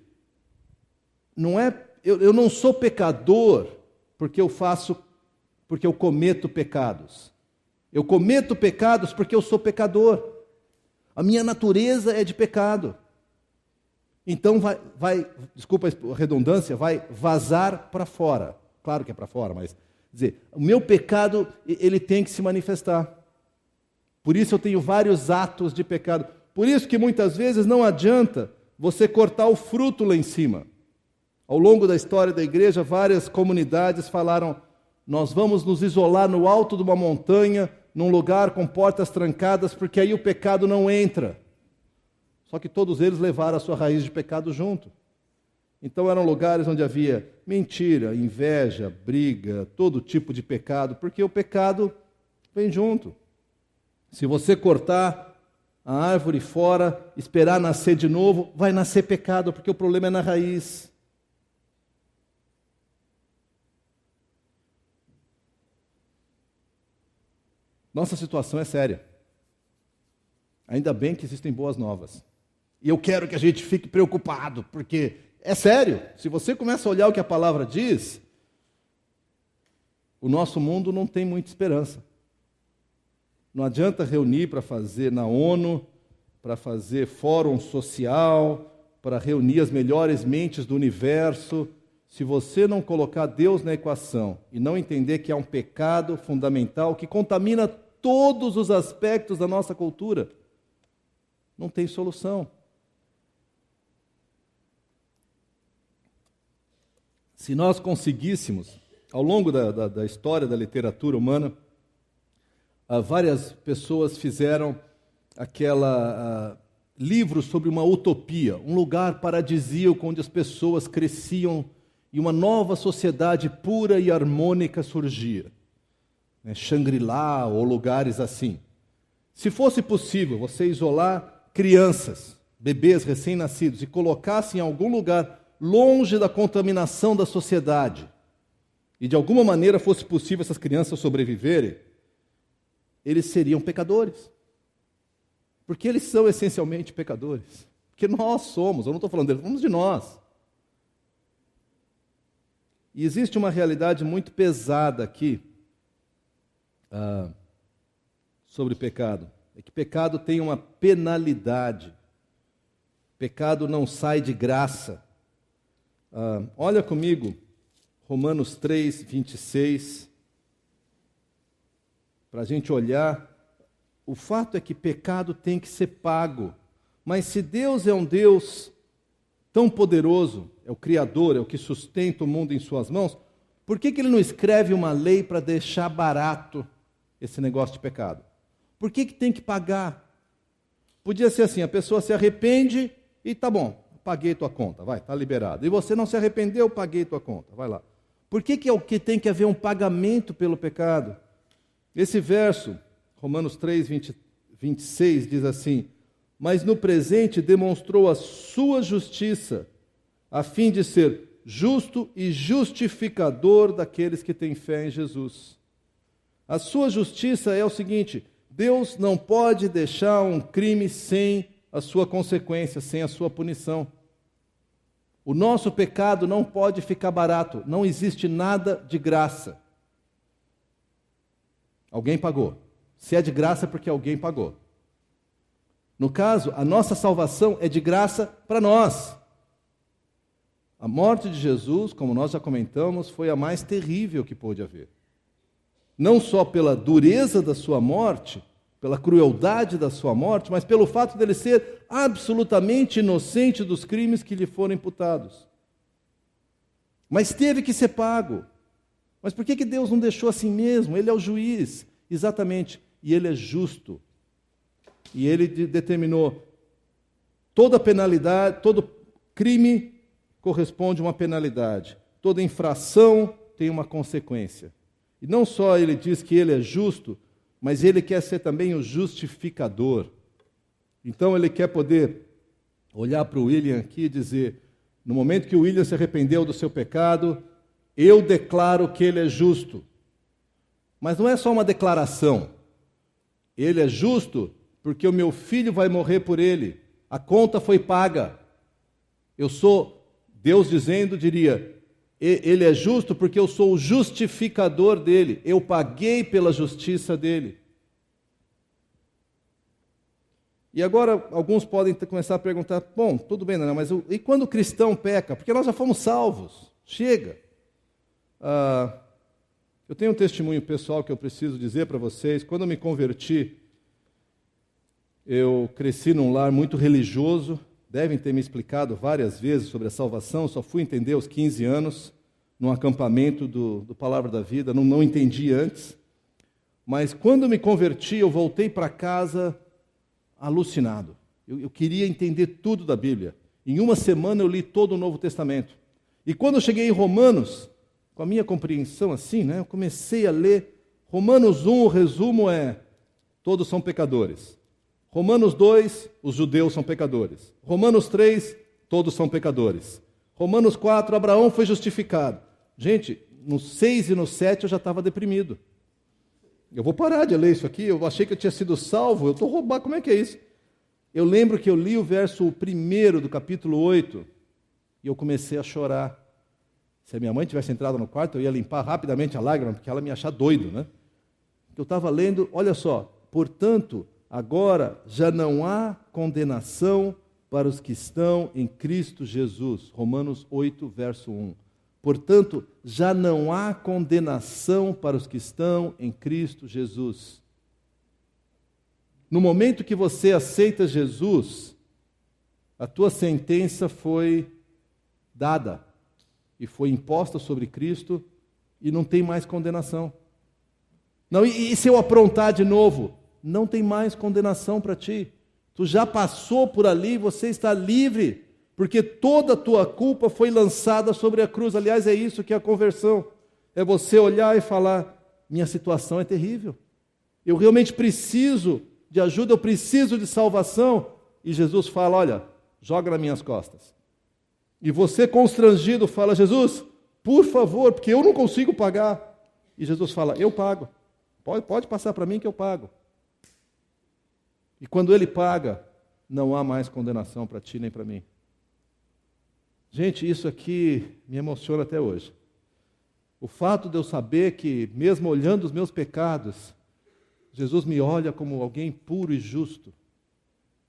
eu não sou pecador porque eu cometo pecados. Eu cometo pecados porque eu sou pecador. A minha natureza é de pecado. Então desculpa a redundância, vai vazar para fora. Claro que é para fora, mas Quer dizer, o meu pecado, ele tem que se manifestar. Por isso eu tenho vários atos de pecado. Por isso que muitas vezes não adianta você cortar o fruto lá em cima. Ao longo da história da igreja, várias comunidades falaram: nós vamos nos isolar no alto de uma montanha, num lugar com portas trancadas, porque aí o pecado não entra. Só que todos eles levaram a sua raiz de pecado junto. Então eram lugares onde havia mentira, inveja, briga, todo tipo de pecado, porque o pecado vem junto. Se você cortar a árvore fora, esperar nascer de novo, vai nascer pecado, porque o problema é na raiz. Nossa situação é séria. Ainda bem que existem boas novas. E eu quero que a gente fique preocupado, porque é sério. Se você começa a olhar o que a palavra diz, o nosso mundo não tem muita esperança. Não adianta reunir para fazer na ONU, para fazer fórum social, para reunir as melhores mentes do universo. Se você não colocar Deus na equação e não entender que há um pecado fundamental que contamina todos os aspectos da nossa cultura, não tem solução. Se nós conseguíssemos, ao longo da história da literatura humana, várias pessoas fizeram livros sobre uma utopia, um lugar paradisíaco onde as pessoas cresciam e uma nova sociedade pura e harmônica surgia. Shangri-La ou lugares assim. Se fosse possível você isolar crianças, bebês recém-nascidos e colocasse em algum lugar longe da contaminação da sociedade e de alguma maneira fosse possível essas crianças sobreviverem, eles seriam pecadores. Porque eles são essencialmente pecadores. Porque nós somos, eu não estou falando deles, falamos de nós. E existe uma realidade muito pesada aqui sobre pecado. É que pecado tem uma penalidade. Pecado não sai de graça. Olha comigo, Romanos 3, 26, para a gente olhar. O fato é que pecado tem que ser pago. Mas se Deus é um Deus tão poderoso, é o Criador, é o que sustenta o mundo em suas mãos, por que Ele não escreve uma lei para deixar barato esse negócio de pecado? Por que tem que pagar? Podia ser assim, a pessoa se arrepende e tá bom, paguei tua conta, vai, tá liberado. E você não se arrependeu, paguei tua conta, vai lá. Por que é o que tem que haver um pagamento pelo pecado? Esse verso, Romanos 3, 26, diz assim: mas no presente demonstrou a sua justiça, a fim de ser justo e justificador daqueles que têm fé em Jesus. A sua justiça é o seguinte: Deus não pode deixar um crime sem a sua consequência, sem a sua punição. O nosso pecado não pode ficar barato, não existe nada de graça. Alguém pagou. Se é de graça é porque alguém pagou. No caso, a nossa salvação é de graça para nós. A morte de Jesus, como nós já comentamos, foi a mais terrível que pôde haver. Não só pela dureza da sua morte, pela crueldade da sua morte, mas pelo fato dele ser absolutamente inocente dos crimes que lhe foram imputados. Mas teve que ser pago. Mas por que Deus não deixou assim mesmo? Ele é o juiz, exatamente, e Ele é justo. E Ele determinou toda penalidade, todo crime corresponde a uma penalidade. Toda infração tem uma consequência. E não só Ele diz que Ele é justo, mas Ele quer ser também o justificador. Então Ele quer poder olhar para o William aqui e dizer: no momento que o William se arrependeu do seu pecado, eu declaro que ele é justo. Mas não é só uma declaração. Ele é justo porque o meu filho vai morrer por ele. A conta foi paga. Deus dizendo, diria, ele é justo porque eu sou o justificador dele. Eu paguei pela justiça dele. E agora alguns podem começar a perguntar: bom, tudo bem, Daniel, mas e quando o cristão peca? Porque nós já fomos salvos. Chega. Eu tenho um testemunho pessoal que eu preciso dizer para vocês. Quando eu me converti, eu cresci num lar muito religioso. Devem ter me explicado várias vezes sobre a salvação. Só fui entender aos 15 anos, num acampamento do Palavra da Vida. Não entendi antes. Mas quando me converti, eu voltei para casa alucinado. Eu queria entender tudo da Bíblia. Em uma semana eu li todo o Novo Testamento. E quando eu cheguei em Romanos, com a minha compreensão assim, eu comecei a ler. Romanos 1, o resumo é: todos são pecadores. Romanos 2, os judeus são pecadores. Romanos 3, todos são pecadores. Romanos 4, Abraão foi justificado. Gente, no 6 e no 7 eu já estava deprimido. Eu vou parar de ler isso aqui, eu achei que eu tinha sido salvo, eu estou roubado, como é que é isso? Eu lembro que eu li o verso 1 do capítulo 8 e eu comecei a chorar. Se a minha mãe tivesse entrado no quarto, eu ia limpar rapidamente a lágrima, porque ela me ia achar doido, Eu estava lendo, olha só: portanto, agora já não há condenação para os que estão em Cristo Jesus. Romanos 8, verso 1. Portanto, já não há condenação para os que estão em Cristo Jesus. No momento que você aceita Jesus, a tua sentença foi dada e foi imposta sobre Cristo e não tem mais condenação. Não, e se eu aprontar de novo? Não tem mais condenação para ti. Tu já passou por ali, você está livre, porque toda a tua culpa foi lançada sobre a cruz. Aliás, é isso que é a conversão. É você olhar e falar: minha situação é terrível. Eu realmente preciso de ajuda, eu preciso de salvação. E Jesus fala: olha, joga nas minhas costas. E você, constrangido, fala: Jesus, por favor, porque eu não consigo pagar. E Jesus fala: eu pago. Pode passar para mim que eu pago. E quando Ele paga, não há mais condenação para ti nem para mim. Gente, isso aqui me emociona até hoje. O fato de eu saber que, mesmo olhando os meus pecados, Jesus me olha como alguém puro e justo.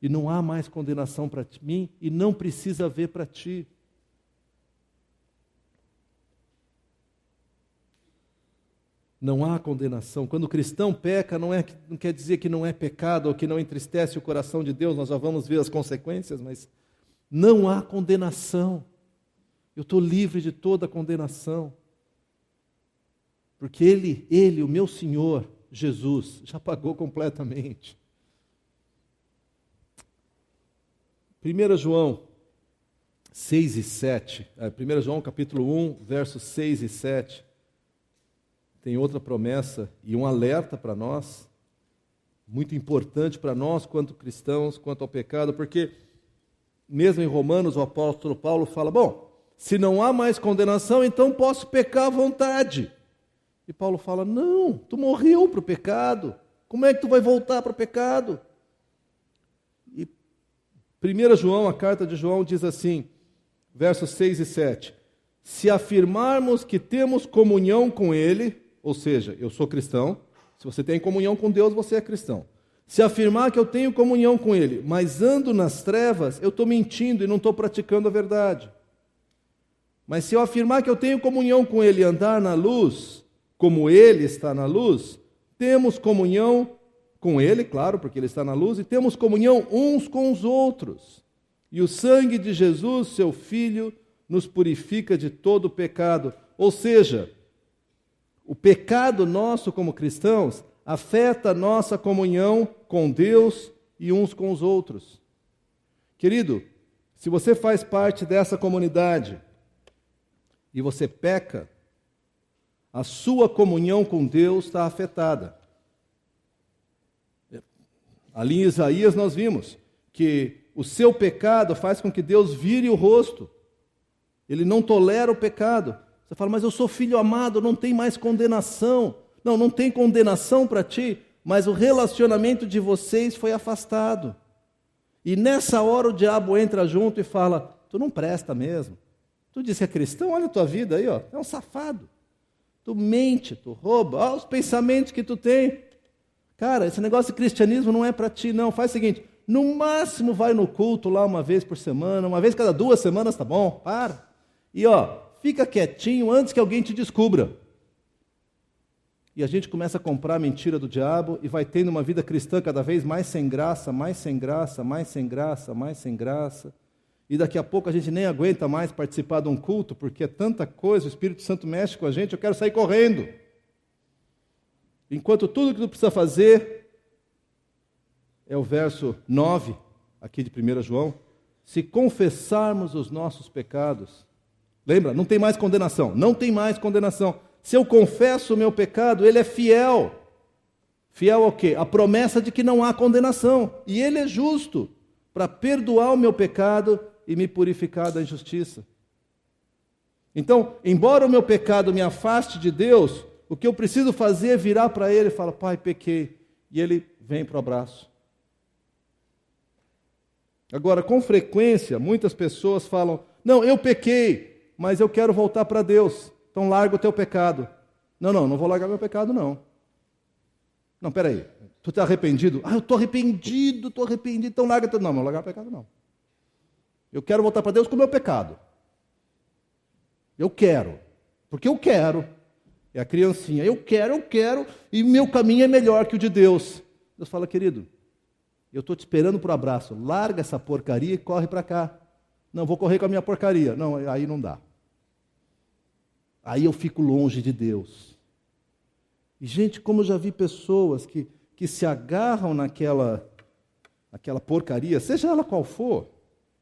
E não há mais condenação para mim e não precisa haver para ti. Não há condenação. Quando o cristão peca, não quer dizer que não é pecado ou que não entristece o coração de Deus. Nós já vamos ver as consequências, mas não há condenação. Eu estou livre de toda condenação. Porque Ele, o meu Senhor, Jesus, já pagou completamente. 1 João 6 e 7, 1 João capítulo 1, versos 6 e 7, tem outra promessa e um alerta para nós, muito importante para nós, quanto cristãos, quanto ao pecado, porque mesmo em Romanos o apóstolo Paulo fala: bom, se não há mais condenação, então posso pecar à vontade. E Paulo fala: não, tu morreu para o pecado, como é que tu vai voltar para o pecado? E 1 João, a carta de João diz assim, versos 6 e 7, se afirmarmos que temos comunhão com Ele, ou seja, eu sou cristão, se você tem comunhão com Deus, você é cristão. Se afirmar que eu tenho comunhão com Ele, mas ando nas trevas, eu estou mentindo e não estou praticando a verdade. Mas se eu afirmar que eu tenho comunhão com Ele e andar na luz, como Ele está na luz, temos comunhão com Ele, claro, porque Ele está na luz, e temos comunhão uns com os outros. E o sangue de Jesus, seu Filho, nos purifica de todo pecado. Ou seja, o pecado nosso como cristãos afeta a nossa comunhão com Deus e uns com os outros. Querido, se você faz parte dessa comunidade e você peca, a sua comunhão com Deus está afetada. Ali em Isaías nós vimos que o seu pecado faz com que Deus vire o rosto. Ele não tolera o pecado. Você fala: mas eu sou filho amado, não tem mais condenação. Não tem condenação para ti, mas o relacionamento de vocês foi afastado. E nessa hora o diabo entra junto e fala: tu não presta mesmo. Tu diz que é cristão, olha a tua vida aí, é um safado. Tu mente, tu rouba, olha os pensamentos que tu tem. Cara, esse negócio de cristianismo não é para ti, não. Faz o seguinte, no máximo vai no culto lá uma vez por semana, uma vez cada 2 semanas, tá bom, para. E fica quietinho antes que alguém te descubra. E a gente começa a comprar a mentira do diabo e vai tendo uma vida cristã cada vez mais sem graça, mais sem graça, mais sem graça, mais sem graça. E daqui a pouco a gente nem aguenta mais participar de um culto, porque é tanta coisa, o Espírito Santo mexe com a gente, eu quero sair correndo. Enquanto tudo que tu precisa fazer é o verso 9, aqui de 1 João, se confessarmos os nossos pecados, lembra, não tem mais condenação, não tem mais condenação. Se eu confesso o meu pecado, ele é fiel. Fiel ao quê? A promessa de que não há condenação. E ele é justo para perdoar o meu pecado e me purificar da injustiça. Então, embora o meu pecado me afaste de Deus, o que eu preciso fazer é virar para ele e falar, pai, pequei. E ele vem para o abraço. Agora, com frequência, muitas pessoas falam, não, eu pequei, mas eu quero voltar para Deus. Então larga o teu pecado. Não vou largar meu pecado, não. Não, peraí, tu está arrependido? Eu estou arrependido, então larga teu... Não vou largar o pecado, não. Eu quero voltar para Deus com o meu pecado. Eu quero, porque eu quero. É a criancinha, eu quero, e meu caminho é melhor que o de Deus. Deus fala, querido, eu estou te esperando para o abraço, larga essa porcaria e corre para cá. Não, vou correr com a minha porcaria. Não, aí não dá. Aí eu fico longe de Deus. E, gente, como eu já vi pessoas que se agarram naquela porcaria, seja ela qual for,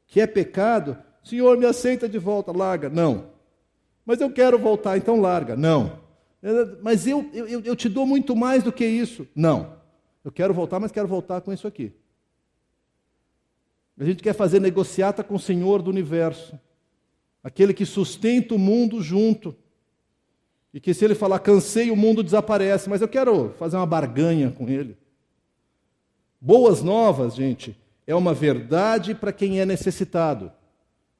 que é pecado, Senhor, me aceita de volta, larga. Não. Mas eu quero voltar, então larga. Não. Mas eu te dou muito mais do que isso. Não. Eu quero voltar, mas quero voltar com isso aqui. A gente quer fazer negociata com o Senhor do universo, aquele que sustenta o mundo junto. E que se ele falar, cansei, o mundo desaparece, mas eu quero fazer uma barganha com ele. Boas novas, gente, é uma verdade para quem é necessitado.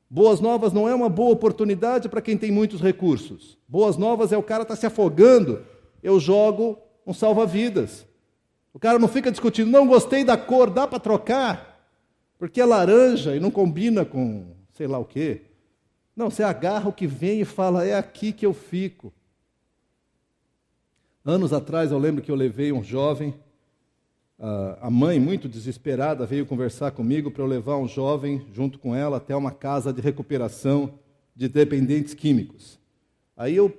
Boas novas não é uma boa oportunidade para quem tem muitos recursos. Boas novas é o cara está se afogando, eu jogo um salva-vidas. O cara não fica discutindo, não gostei da cor, dá para trocar? Porque é laranja e não combina com sei lá o quê. Não, você agarra o que vem e fala, é aqui que eu fico. Anos atrás, eu lembro que eu levei um jovem, a mãe, muito desesperada, veio conversar comigo para eu levar um jovem, junto com ela, até uma casa de recuperação de dependentes químicos. Aí eu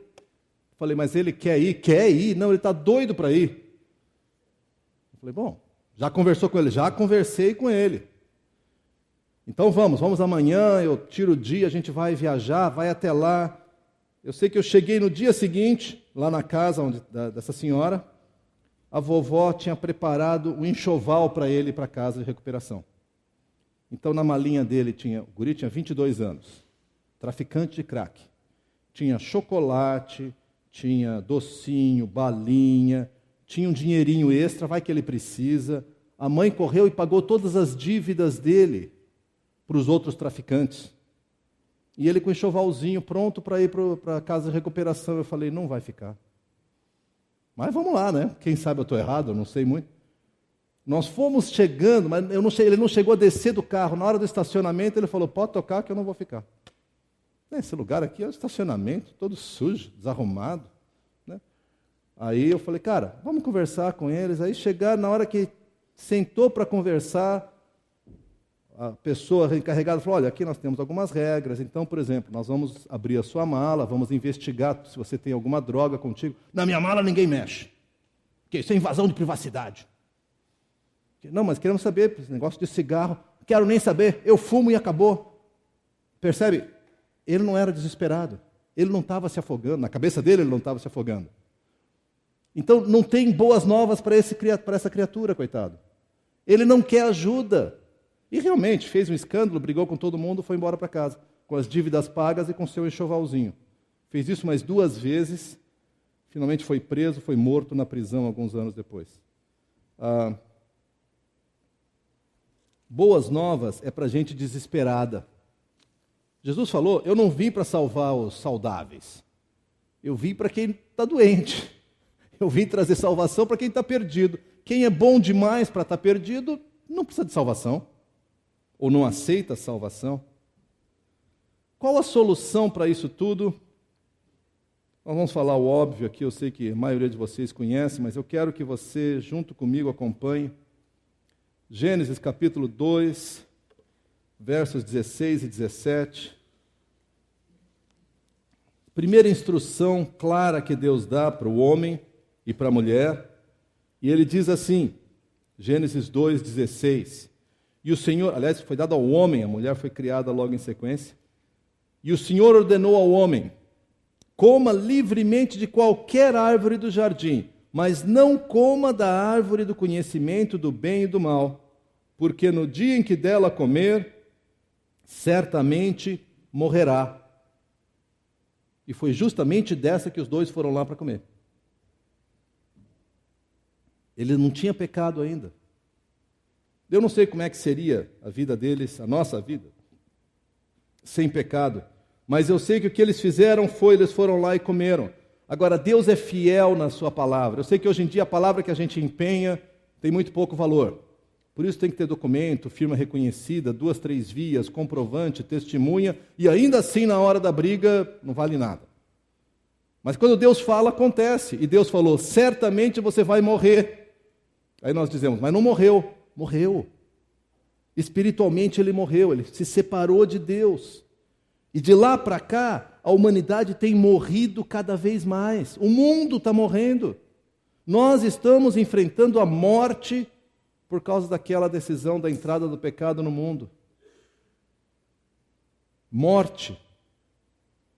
falei, mas ele quer ir? Quer ir? Não, ele está doido para ir. Eu falei, bom, já conversou com ele? Já conversei com ele. Então vamos amanhã, eu tiro o dia, a gente vai viajar, vai até lá. Eu sei que eu cheguei no dia seguinte, lá na casa dessa senhora, a vovó tinha preparado um enxoval para ele ir para a casa de recuperação. Então, na malinha dele, o guri tinha 22 anos, traficante de crack. Tinha chocolate, tinha docinho, balinha, tinha um dinheirinho extra, vai que ele precisa. A mãe correu e pagou todas as dívidas dele para os outros traficantes. E ele com o enxovalzinho pronto para ir para a casa de recuperação. Eu falei, não vai ficar. Mas vamos lá, né? Quem sabe eu estou errado, eu não sei muito. Nós fomos chegando, mas ele não chegou a descer do carro. Na hora do estacionamento, ele falou, pode tocar que eu não vou ficar. Esse lugar aqui é um estacionamento, todo sujo, desarrumado. Né? Aí eu falei, cara, vamos conversar com eles. Aí chegaram, na hora que sentou para conversar, a pessoa encarregada falou, olha, aqui nós temos algumas regras, então, por exemplo, nós vamos abrir a sua mala, vamos investigar se você tem alguma droga contigo. Na minha mala ninguém mexe. Porque isso é invasão de privacidade. Não, mas queremos saber, esse negócio de cigarro, quero nem saber, eu fumo e acabou. Percebe? Ele não era desesperado, ele não estava se afogando, na cabeça dele ele não estava se afogando. Então, não tem boas novas para essa criatura, coitado. Ele não quer ajuda. E realmente fez um escândalo, brigou com todo mundo, foi embora para casa, com as dívidas pagas e com seu enxovalzinho. Fez isso mais 2 vezes, finalmente foi preso, foi morto na prisão alguns anos depois. Boas novas é para gente desesperada. Jesus falou, eu não vim para salvar os saudáveis, eu vim para quem está doente, eu vim trazer salvação para quem está perdido. Quem é bom demais para estar perdido, não precisa de salvação. Ou não aceita a salvação? Qual a solução para isso tudo? Nós vamos falar o óbvio aqui, eu sei que a maioria de vocês conhece, mas eu quero que você, junto comigo, acompanhe Gênesis capítulo 2, versos 16 e 17. Primeira instrução clara que Deus dá para o homem e para a mulher, e ele diz assim, Gênesis 2:16, e o Senhor, aliás, foi dado ao homem, a mulher foi criada logo em sequência, e o Senhor ordenou ao homem, coma livremente de qualquer árvore do jardim, mas não coma da árvore do conhecimento do bem e do mal, porque no dia em que dela comer, certamente morrerá. E foi justamente dessa que os dois foram lá para comer. Ele não tinha pecado ainda. Eu não sei como é que seria a vida deles, a nossa vida, sem pecado. Mas eu sei que o que eles fizeram foi, eles foram lá e comeram. Agora, Deus é fiel na sua palavra. Eu sei que hoje em dia a palavra que a gente empenha tem muito pouco valor. Por isso tem que ter documento, firma reconhecida, 2, 3 vias, comprovante, testemunha, e ainda assim na hora da briga não vale nada. Mas quando Deus fala, acontece. E Deus falou, certamente você vai morrer. Aí nós dizemos, mas não morreu. Morreu. Espiritualmente ele morreu, ele se separou de Deus. E de lá para cá, a humanidade tem morrido cada vez mais. O mundo está morrendo. Nós estamos enfrentando a morte por causa daquela decisão da entrada do pecado no mundo. Morte.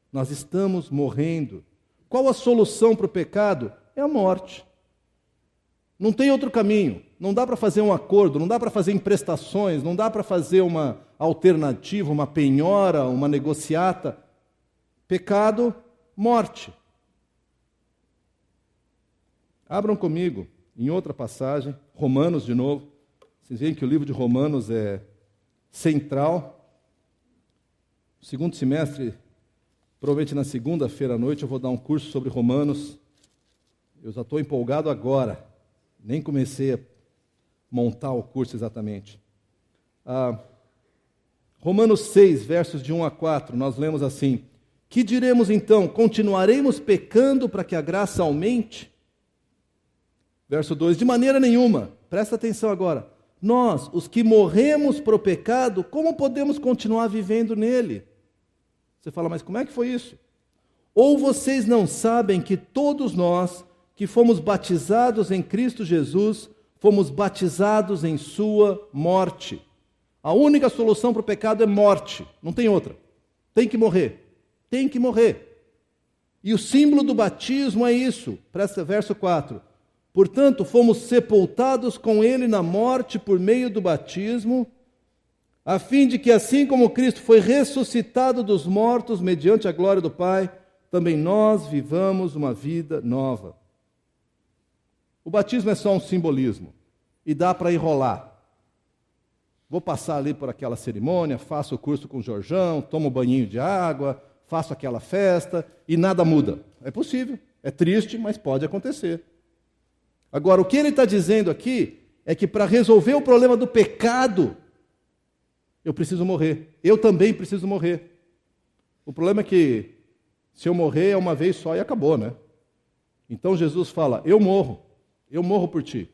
Nós estamos morrendo. Qual a solução para o pecado? É a morte. Não tem outro caminho. Não dá para fazer um acordo, não dá para fazer emprestações, não dá para fazer uma alternativa, uma penhora, uma negociata. Pecado, morte. Abram comigo em outra passagem, Romanos de novo. Vocês veem que o livro de Romanos é central. No segundo semestre, provavelmente na segunda-feira à noite, eu vou dar um curso sobre Romanos. Eu já estou empolgado agora. Nem comecei a montar o curso exatamente. Romanos 6, versos de 1 a 4, nós lemos assim, que diremos então? Continuaremos pecando para que a graça aumente? Verso 2, de maneira nenhuma, presta atenção agora, nós, os que morremos para o pecado, como podemos continuar vivendo nele? Você fala, mas como é que foi isso? Ou vocês não sabem que todos nós, que fomos batizados em Cristo Jesus, fomos batizados em sua morte. A única solução para o pecado é morte, não tem outra. Tem que morrer, tem que morrer. E o símbolo do batismo é isso, presta verso 4. Portanto, fomos sepultados com ele na morte por meio do batismo, a fim de que assim como Cristo foi ressuscitado dos mortos mediante a glória do Pai, também nós vivamos uma vida nova. O batismo é só um simbolismo e dá para enrolar. Vou passar ali por aquela cerimônia, faço o curso com o Jorjão, tomo um banhinho de água, faço aquela festa e nada muda. É possível, é triste, mas pode acontecer. Agora, o que ele está dizendo aqui é que para resolver o problema do pecado, eu preciso morrer. Eu também preciso morrer. O problema é que se eu morrer é uma vez só e acabou, né? Então Jesus fala, eu morro por ti.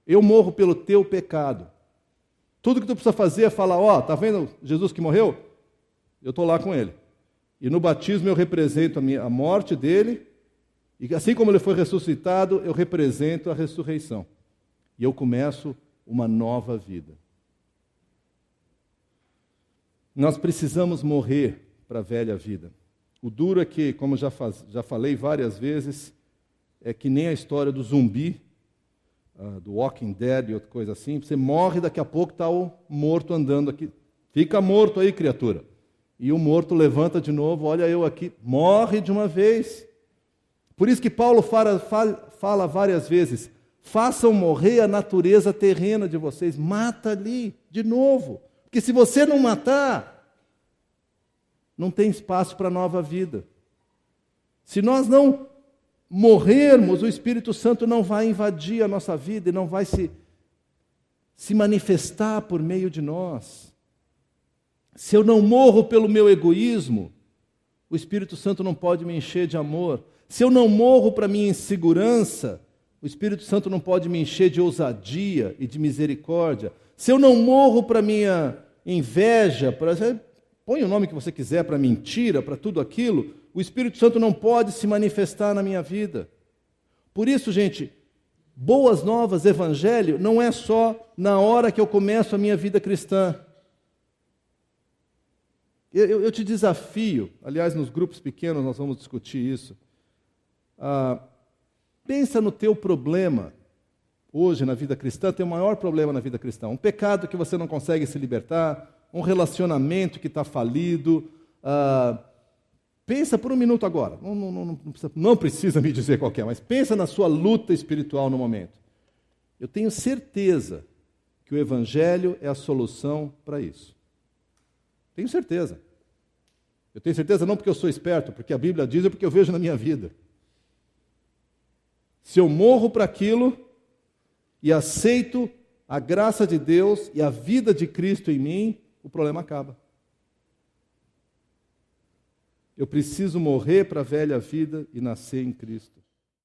Eu morro pelo teu pecado. Tudo que tu precisa fazer é falar, tá vendo Jesus que morreu? Eu estou lá com ele. E no batismo eu represento a morte dele, e assim como ele foi ressuscitado, eu represento a ressurreição. E eu começo uma nova vida. Nós precisamos morrer para a velha vida. O duro é que, como já falei várias vezes, é que nem a história do zumbi, do Walking Dead e outra coisa assim. Você morre, daqui a pouco está o morto andando aqui. Fica morto aí, criatura. E o morto levanta de novo, olha eu aqui, morre de uma vez. Por isso que Paulo fala várias vezes, façam morrer a natureza terrena de vocês, mata ali, de novo. Porque se você não matar, não tem espaço para nova vida. Se nós não morrermos, o Espírito Santo não vai invadir a nossa vida e não vai se manifestar por meio de nós. Se eu não morro pelo meu egoísmo, o Espírito Santo não pode me encher de amor. Se eu não morro para minha insegurança, o Espírito Santo não pode me encher de ousadia e de misericórdia. Se eu não morro para minha inveja, põe o nome que você quiser, para mentira, para tudo aquilo, o Espírito Santo não pode se manifestar na minha vida. Por isso, gente, boas novas, evangelho, não é só na hora que eu começo a minha vida cristã. Eu te desafio, aliás, nos grupos pequenos nós vamos discutir isso. Pensa no teu problema. Hoje, na vida cristã, tem o maior problema na vida cristã. Um pecado que você não consegue se libertar, um relacionamento que está falido. Pensa por um minuto agora. Não precisa me dizer qual que é, mas pensa na sua luta espiritual no momento. Eu tenho certeza que o Evangelho é a solução para isso. Tenho certeza. Eu tenho certeza não porque eu sou esperto, porque a Bíblia diz, é porque eu vejo na minha vida. Se eu morro para aquilo e aceito a graça de Deus e a vida de Cristo em mim, o problema acaba. Eu preciso morrer para a velha vida e nascer em Cristo.